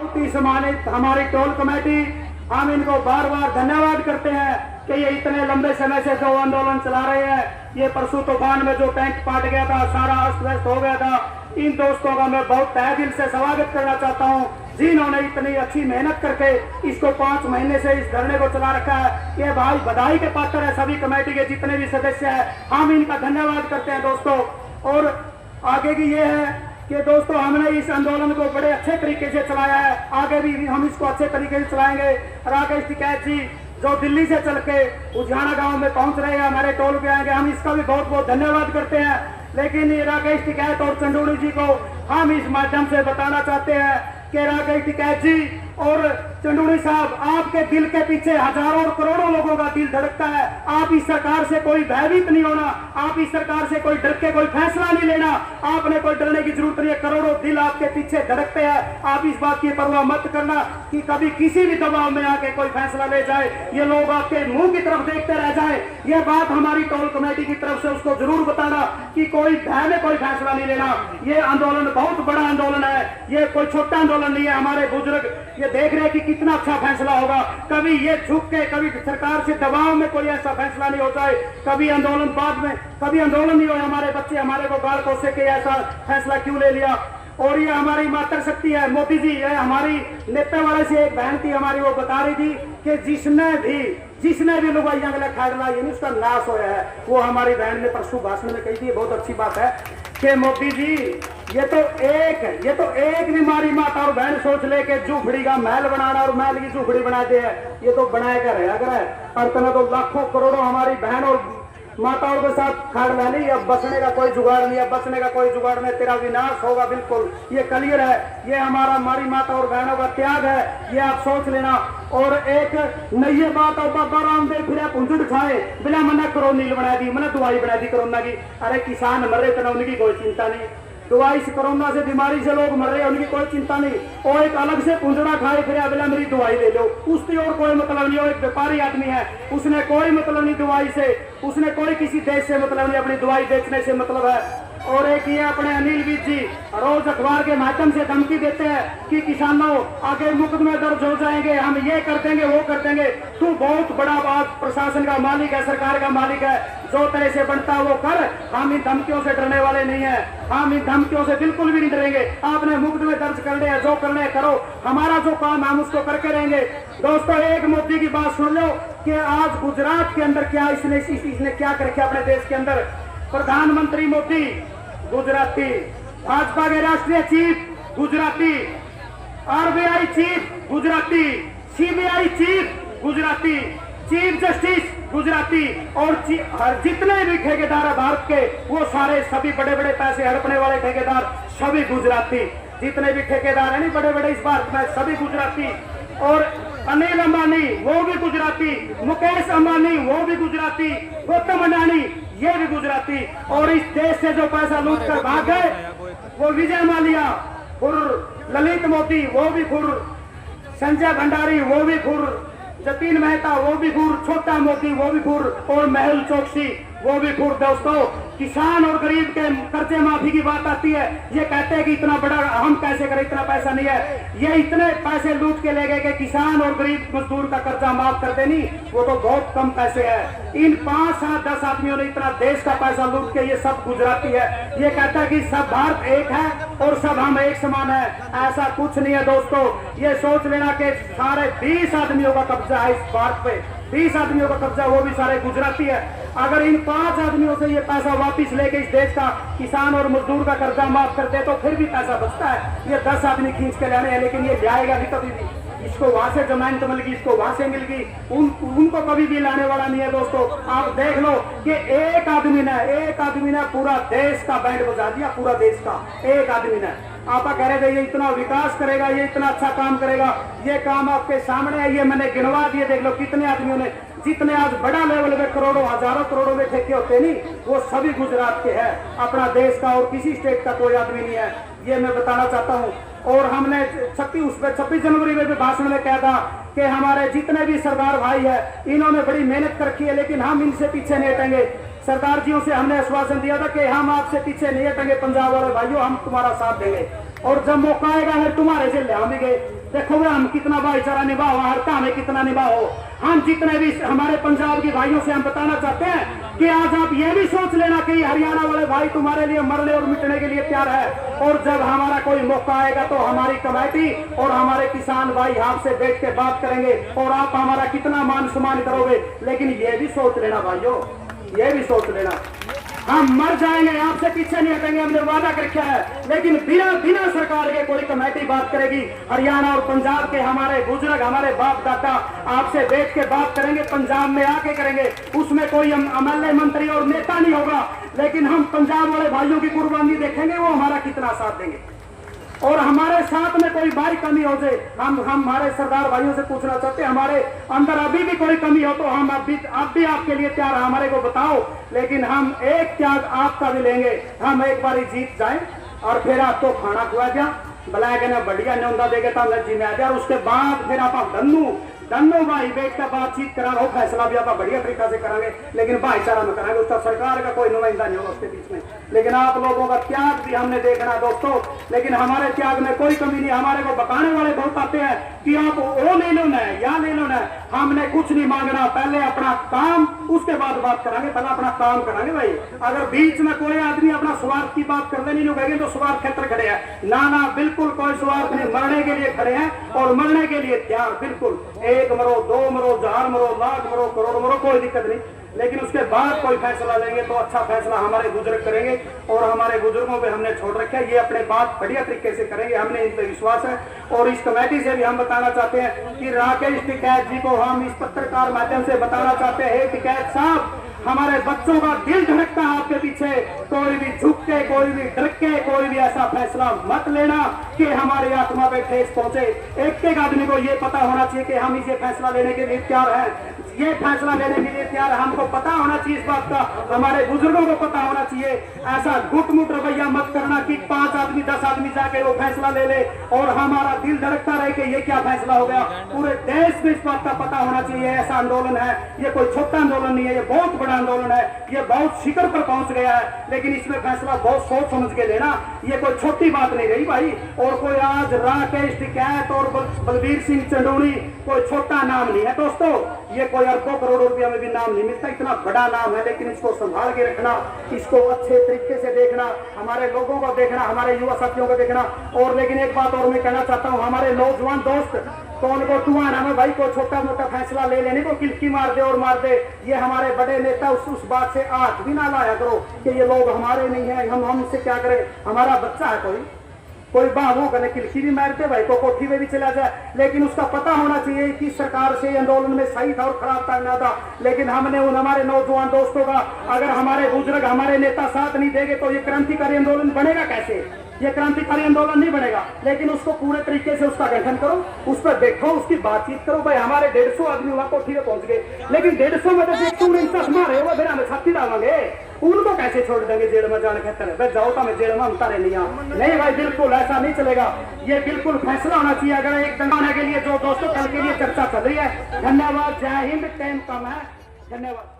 बहुत ही सम्मानित हमारी टोल कमेटी, हम इनको बार बार धन्यवाद करते हैं कि ये इतने लंबे समय से जो आंदोलन चला रहे हैं। ये परसों तूफान में जो टैंक फाट गया था, सारा अस्त व्यस्त हो गया था, इन दोस्तों का मैं बहुत तहे दिल से स्वागत करना चाहता हूं, जिन्होंने इतनी अच्छी मेहनत करके इसको 5 महीने से इस धरने को चला रखा है। ये भाई बधाई के पात्र है सभी कमेटी के जितने भी सदस्य हैं, हम इनका धन्यवाद करते हैं दोस्तों। और आगे की ये है कि दोस्तों हमने इस आंदोलन को बड़े अच्छे तरीके से चलाया है, आगे भी हम इसको अच्छे तरीके से चलाएंगे। राकेश टिकैत जी जो दिल्ली से चल के उजाना गांव में पहुंच रहे हैं, हमारे टोल पे आएंगे, हम इसका भी बहुत बहुत धन्यवाद करते हैं। लेकिन ये राकेश टिकैत और चंदूड़ी जी को हम इस माध्यम से बताना चाहते हैं कि राकेश टिकैत जी और चंदूड़ी साहब, आपके दिल के पीछे हजारों और करोड़ों लोगों का दिल धड़कता है। आप इस सरकार से कोई भयभीत नहीं होना, आप इस सरकार से कोई डर के कोई फैसला नहीं लेना, आपने कोई डरने की जरूरत नहीं है। करोड़ों दिल आपके पीछे धड़कते हैं, आप इस बात की परवाह मत करना कि कभी किसी भी दबाव में आके कोई फैसला ले जाए, ये लोग आपके मुंह की तरफ देखते रह जाए। ये बात हमारी टोल कमेटी की तरफ से उसको जरूर बताना कि कोई भय में कोई फैसला नहीं लेना। ये आंदोलन बहुत बड़ा आंदोलन है, ये कोई छोटा आंदोलन नहीं है। हमारे बुजुर्ग ये देख रहे हैं कि कितना अच्छा फैसला होगा, कभी ये झुक के कभी सरकार से दबाव में कोई ऐसा फैसला नहीं हो जाए, कभी आंदोलन बाद में कभी आंदोलन नहीं हो, हमारे बच्चे हमारे को गाल कोसे के ऐसा फैसला क्यों ले लिया। और ये हमारी मातृ शक्ति है मोदी जी। ये हमारी नेता वाले से एक बहन थी हमारी, वो बता रही थी कि जिसने भी लुगाइयां गले खाड़ ला यानी उसका नाश होया है। वो हमारी बहन ने परसों भाषण में कही थी, बहुत अच्छी बात है कि मोदी जी ये तो एक बीमारी माता और बहन सोच ले के झूपड़ी का महल बनाना और महल की झूपड़ी बना दे है, ये तो बनाया कर है। अगर है और तना तो लाखों करोड़ों हमारी बहन और माताओं के साथ खाड़ ला ली। अब बचने का कोई जुगाड़ नहीं है, बचने का कोई जुगाड़ नहीं, तेरा विनाश होगा बिल्कुल, ये क्लियर है। ये हमारी माता और बहनों का त्याग है, ये आप सोच लेना। और एक नई बात और बाबा रामदेव फिर पुंजुड़ खाए बिना मना करो नील बना दी, मैंने दवाई बना दी कोरोना की। अरे किसान मर रहे थे, उनकी कोई चिंता नहीं, दवाई से कोरोना से बीमारी से लोग मर रहे हैं, उनकी कोई चिंता नहीं। और एक अलग से पुंजड़ा खाए फिर अगला मेरी दवाई ले लो, उसकी और कोई मतलब नहीं। एक व्यापारी आदमी है, उसने कोई मतलब नहीं दवाई से, उसने कोई किसी देश से मतलब नहीं, अपनी दवाई बेचने से मतलब है। और एक ये अपने अनिल विज जी रोज अखबार के माध्यम से धमकी देते हैं कि किसानों आगे मुकदमे दर्ज हो जाएंगे, हम ये कर देंगे वो कर देंगे। तू बहुत बड़ा बात प्रशासन का मालिक है, सरकार का मालिक है, जो तरह से बनता है वो कर। हम इन धमकियों से डरने वाले नहीं है, हम इन धमकियों से बिल्कुल भी नहीं डरेंगे। आपने मुकदमे दर्ज करने हैं, जो करने करो, हमारा जो काम हम उसको करके रहेंगे। दोस्तों एक मोदी की बात सुन लो कि आज गुजरात के अंदर क्या इसने क्या कर रखा अपने देश के अंदर। प्रधानमंत्री मोदी गुजराती, भाजपा के राष्ट्रीय chief Gujarati, RBI chief Gujarati, CBI chief Gujarati, chief justice Gujarati, और जितने भी ठेकेदार है भारत के वो सारे सभी बड़े बड़े पैसे हड़पने वाले ठेकेदार सभी गुजराती, जितने भी ठेकेदार है नहीं बड़े बड़े इस भारत में सभी गुजराती। और अनिल अंबानी वो भी गुजराती, मुकेश अंबानी वो भी गुजराती, गौतम अडानी ये भी गुजराती। और इस देश से जो पैसा लूट कर भाग गए वो विजय माल्या, खुर ललित मोदी वो भी खुर, संजय भंडारी वो भी खुर, जतिन मेहता वो भी खुर, छोटा मोदी वो भी खुर, और मेहुल चोकसी वो भी खुर। दोस्तों किसान और गरीब के कर्जे माफी की बात आती है, ये कहते हैं कि इतना बड़ा हम कैसे करें, इतना पैसा नहीं है। ये इतने पैसे लूट के ले गए कि किसान और गरीब मजदूर का कर्जा माफ कर देनी, वो तो बहुत कम पैसे है। इन 5, 7, 10 आदमियों ने इतना देश का पैसा लूट के, ये सब गुजराती है। ये कहता है कि सब भारत एक है और सब हम एक समान है, ऐसा कुछ नहीं है दोस्तों। ये सोच लेना कि सारे 20 आदमियों का कब्जा है इस भारत पे, 20 आदमियों का कब्जा, वो भी सारे गुजराती है। अगर इन 5 आदमियों से ये पैसा वापस लेके इस देश का किसान और मजदूर का कर्जा माफ कर दे तो फिर भी पैसा बचता है। ये 10 आदमी खींच के लाने हैं, लेकिन ये जाएगा नहीं कभी भी। इसको वहां से जमानत मिल गई, इसको वहां से मिल गई, उनको कभी भी लाने वाला नहीं है। दोस्तों आप देख लो कि एक आदमी ने पूरा देश का बैंड बजा दिया, पूरा देश का एक आदमी ने। आप कह रहे थे ये इतना विकास करेगा, ये इतना अच्छा काम करेगा, ये काम आपके सामने है, ये मैंने गिनवा दिए, देख लो कितने आदमियों ने, जितने आज बड़ा लेवल में करोड़ों हजारों करोड़ों में ठेके होते नहीं, वो सभी गुजरात के हैं। अपना देश का और किसी स्टेट का कोई आदमी नहीं है, ये मैं बताना चाहता हूँ। और हमने 26 जनवरी में भी भाषण में कहा था कि हमारे जितने भी सरदार भाई है इन्होंने बड़ी मेहनत कर रखी है, लेकिन हम इनसे पीछे नहीं हटेंगे। सरदार जियों से हमने आश्वासन दिया था कि हम आपसे पीछे नहीं हटेंगे, पंजाब वाले भाइयों हम तुम्हारा साथ देंगे। और जब मौका आएगा फिर तुम्हारे से ले आएंगे। देखो हम कितना भाईचारा निभाओ, हरता में कितना निभाओ। हम जितने भी हमारे पंजाब के भाइयों से हम बताना चाहते हैं कि आज आप ये भी सोच लेना कि हरियाणा वाले भाई तुम्हारे लिए मरने और मिटने के लिए तैयार है। और जब हमारा कोई मौका आएगा तो हमारी कमेटी और हमारे किसान भाई आपसे बैठ के बात करेंगे और आप हमारा कितना मान सम्मान करोगे। लेकिन ये भी सोच लेना भाइयों, ये भी सोच लेना, हम मर जाएंगे, आपसे पीछे नहीं हटेंगे, हमने वादा कर रखा है। लेकिन बिना बिना सरकार के कोई कमेटी बात करेगी। हरियाणा और पंजाब के हमारे बुजुर्ग, हमारे बाप दादा आपसे बैठ के बात करेंगे, पंजाब में आके करेंगे। उसमें कोई एमएलए मंत्री और नेता नहीं होगा, लेकिन हम पंजाब वाले भाइयों की कुर्बानी देखेंगे, वो हमारा कितना साथ देंगे। और हमारे साथ में कोई भाई कमी हो जाए, हम हमारे सरदार भाइयों से पूछना चाहते हैं, हमारे अंदर अभी भी कोई कमी हो तो हम अब भी आपके लिए तैयार है, हमारे को बताओ। लेकिन हम एक त्याग आपका भी लेंगे, हम एक बार जीत जाए और फिर आपको खाना खुआ दिया, बुलाया गया बढ़िया न्योंदा देगा तो हमने जिम्मे आ दिया। उसके बाद फिर आप दन्नू भाई बैठ कर बातचीत करा रहो, फैसला भी आप बढ़िया तरीका से करांगे, लेकिन भाईचारा में करांगे। उसका सरकार का कोई नुमाइंदा नहीं होगा उसके बीच में। लेकिन आप लोगों का त्याग भी हमने देखना दोस्तों, लेकिन हमारे त्याग में कोई कमी नहीं। हमारे को बताने वाले बहुत आते हैं कि आप वो ले लो ना या ले लो ना, हमने कुछ नहीं मांगना, पहले अपना काम उसके बाद बात करांगे, पहले अपना काम करांगे भाई। अगर बीच में कोई आदमी अपना स्वार्थ की बात करने नहीं लुकेंगे तो स्वार्थ क्षेत्र खड़े हैं ना, बिल्कुल कोई स्वार्थ नहीं, मरने के लिए खड़े हैं और मरने के लिए तैयार। बिल्कुल एक मरो, दो मरो, 1000 मरो, लाख मरो, करोड़ मरो, कोई दिक्कत नहीं। लेकिन उसके बाद कोई फैसला लेंगे तो अच्छा फैसला हमारे बुजुर्ग करेंगे और हमारे बुजुर्गों पे हमने छोड़ रखा है, ये अपने बात बढ़िया तरीके से करेंगे, हमने इन पे विश्वास है। और इस कमेटी से भी हम बताना चाहते हैं कि राकेश टिकैत जी को हम इस पत्रकार माध्यम से बताना चाहते हैं, टिकैत साहब हमारे बच्चों का दिल धड़कता है आपके पीछे, कोई भी झुक के, कोई भी डर के, कोई भी ऐसा फैसला मत लेना कि हमारी आत्मा पे ठेस पहुंचे। एक एक आदमी को ये पता होना चाहिए कि हम इसे फैसला लेने के लिए तैयार हैं, ये फैसला लेने के लिए तैयार। हमको पता होना चाहिए इस बात का, हमारे बुजुर्गों को पता होना चाहिए। ऐसा गुटमुट रवैया मत करना कि 5 आदमी 10 आदमी जाके वो फैसला ले ले और हमारा दिल धड़कता रहे कि ये क्या फैसला हो गया। पूरे देश में इस बात का पता होना चाहिए ऐसा आंदोलन है, ये कोई छोटा आंदोलन नहीं है, ये बहुत बड़ा आंदोलन है, ये बहुत शिखर पर पहुंच गया है। लेकिन इसमें फैसला बहुत सोच समझ के लेना, ये कोई छोटी बात नहीं रही भाई। और कोई आज राकेश टिकैत और बलबीर सिंह चंदोनी कोई छोटा नाम नहीं है दोस्तों, ये कोई अरबों करोड़ों रुपया में भी नाम नहीं मिलता, इतना बड़ा नाम है। लेकिन इसको संभाल के रखना, इसको अच्छे तरीके से देखना, हमारे लोगों को देखना, हमारे युवा साथियों को देखना। और लेकिन एक बात और मैं कहना चाहता हूँ, हमारे नौजवान दोस्त कौन को तुआना में भाई को छोटा मोटा फैसला ले लेने को किलकी मार दे और मार दे, ये हमारे बड़े नेता उस बात से आंख भी ना लाया करो कि ये लोग हमारे नहीं है, हम इससे क्या करें, हमारा बच्चा है कोई बाबू कने किलकी भी मारते भाई को कोठी में भी चला जाए। लेकिन उसका पता होना चाहिए कि सरकार से आंदोलन में सही था और खराब था ना था। लेकिन हमने उन हमारे नौजवान दोस्तों का, अगर हमारे बुजुर्ग हमारे नेता साथ नहीं देंगे तो ये क्रांतिकारी आंदोलन बनेगा कैसे, ये क्रांतिकारी आंदोलन नहीं बनेगा। लेकिन उसको पूरे तरीके से उसका गठन करो, उस पर बैठो, उसकी बातचीत करो। भाई हमारे 150 आदमी वहां कोठी में पहुंच गए, लेकिन 150 में जब 149 मारे वो फिर हमें छाती डालेंगे, उनको कैसे छोड़ देंगे जेल में जाने खतर है। जाओ तो मैं जेल में उतारे नहीं भाई, बिल्कुल ऐसा नहीं चलेगा। ये बिल्कुल फैसला होना चाहिए। अगर एक दंगाने के लिए जो दोस्तों कल के लिए चर्चा चल रही है, धन्यवाद, जय हिंद, टाइम कम है, धन्यवाद।